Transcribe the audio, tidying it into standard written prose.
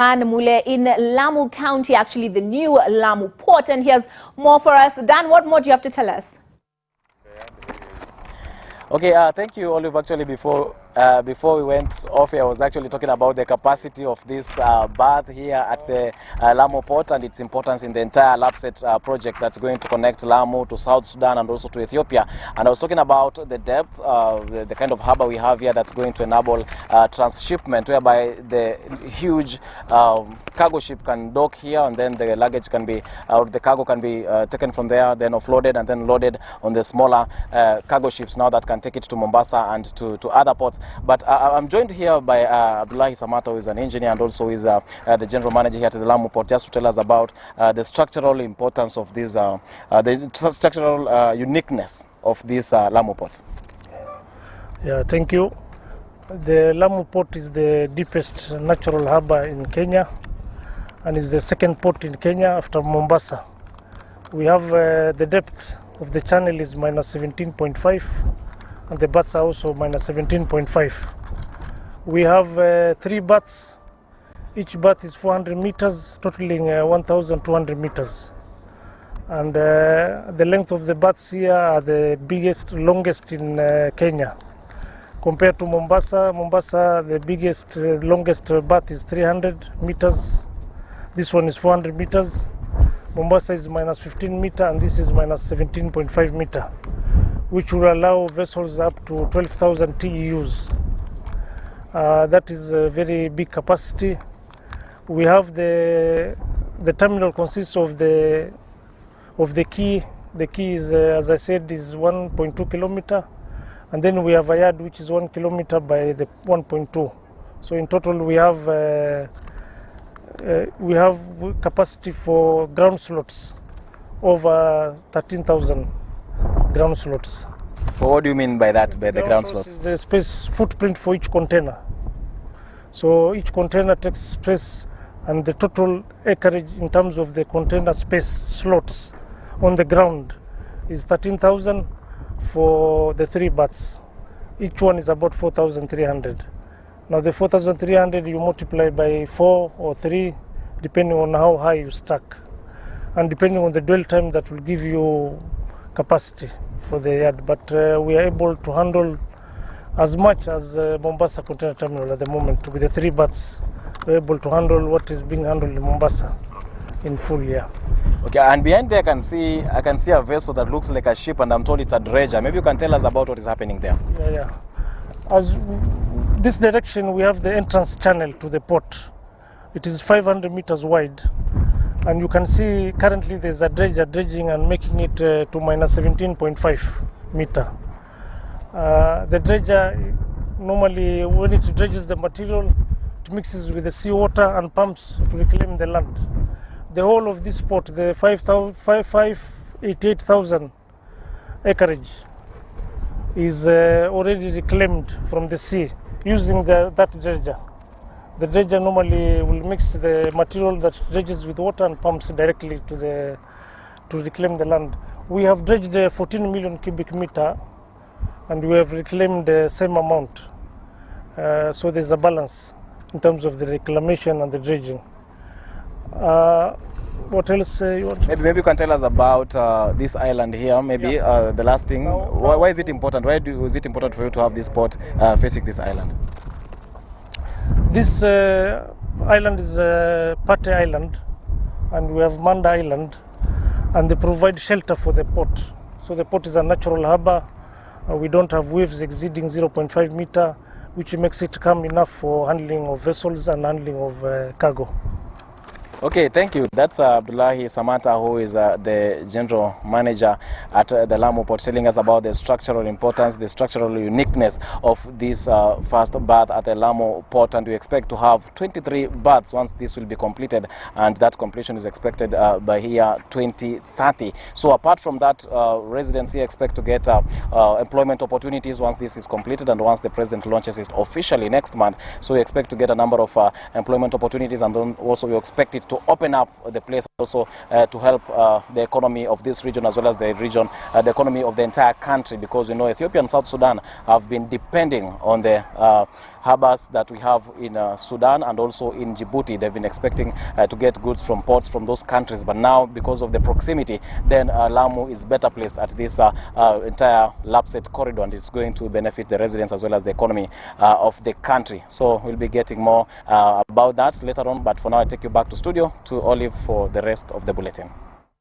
Dan Mule in Lamu County, actually the new Lamu port. And here's more for us. Dan, what more do you have to tell us? Okay, thank you, Olive. Actually, before we went off here, I was actually talking about the capacity of this berth here at the Lamu port and its importance in the entire LAPSSET project that's going to connect Lamu to South Sudan and also to Ethiopia. And I was talking about the depth, the kind of harbour we have here that's going to enable transshipment, whereby the huge cargo ship can dock here, and then the luggage can be, or the cargo can be taken from there, then offloaded and then loaded on the smaller cargo ships now that can take it to Mombasa and to other ports. But I'm joined here by Abdullahi Samata, who is an engineer and also is the general manager here at the Lamu port, just to tell us about the structural importance of this, the structural uniqueness of this Lamu port. Yeah, thank you. The Lamu port is the deepest natural harbour in Kenya and is the second port in Kenya after Mombasa. We have the depth of the channel is minus 17.5 and the berths are also minus 17.5. We have 3 berths. Each berth is 400 meters, totaling 1,200 meters. And the length of the berths here are the biggest, longest in Kenya. Compared to Mombasa, the biggest, longest berth is 300 meters. This one is 400 meters. Mombasa is minus 15 meter and this is minus 17.5 meter, which will allow vessels up to 12,000 TEUs. That is a very big capacity. We have the terminal consists of the quay. The quay is, as I said, is 1.2 kilometer, and then we have a yard which is 1 kilometer by the 1.2. So in total we have capacity for ground slots over 13,000 ground slots. Well, what do you mean by that, by the ground slots? The space footprint for each container. So each container takes space, and the total acreage in terms of the container space slots on the ground is 13,000 for the 3 berths. Each one is about 4,300. Now the 4,300 you multiply by 4 or 3 depending on how high you stack and depending on the dwell time that will give you capacity for the yard. But we are able to handle as much as Mombasa Container Terminal at the moment. With the 3 berths, we're able to handle what is being handled in Mombasa in full year. Okay, and behind there I can see a vessel that looks like a ship, and I'm told it's a dredger. Maybe you can tell us about what is happening there. Yeah. As this direction, we have the entrance channel to the port. It is 500 meters wide, and you can see currently there's a dredger dredging and making it to minus 17.5 meter. The dredger, normally when it dredges the material, it mixes with the seawater and pumps to reclaim the land. The whole of this port, the 588,000 acreage, is already reclaimed from the sea using that dredger. The dredger normally will mix the material that dredges with water and pumps directly to reclaim the land. We have dredged 14 million cubic meter and we have reclaimed the same amount. So there's a balance in terms of the reclamation and the dredging. What else you want? Maybe you can tell us about this island here. Maybe the last thing. Why is it important? Is it important for you to have this port facing this island? This island is Pate Island, and we have Manda Island, and they provide shelter for the port. So the port is a natural harbour. We don't have waves exceeding 0.5 meter, which makes it calm enough for handling of vessels and handling of cargo. Okay, thank you. That's Abdullahi Samata, who is the general manager at the Lamu port, telling us about the structural importance, the structural uniqueness of this first berth at the Lamu port. And we expect to have 23 berths once this will be completed, and that completion is expected by year 2030. So apart from that, residents here expect to get employment opportunities once this is completed and once the president launches it officially next month. So we expect to get a number of employment opportunities, and then also we expect it to open up the place also to help the economy of this region as well as the region, the economy of the entire country, because we know Ethiopia and South Sudan have been depending on the harbors that we have in Sudan and also in Djibouti. They've been expecting to get goods from ports from those countries, but now because of the proximity, then Lamu is better placed at this entire Lapset corridor, and it's going to benefit the residents as well as the economy of the country. So we'll be getting more about that later on, but for now I take you back to studio to Olive for the rest of the bulletin.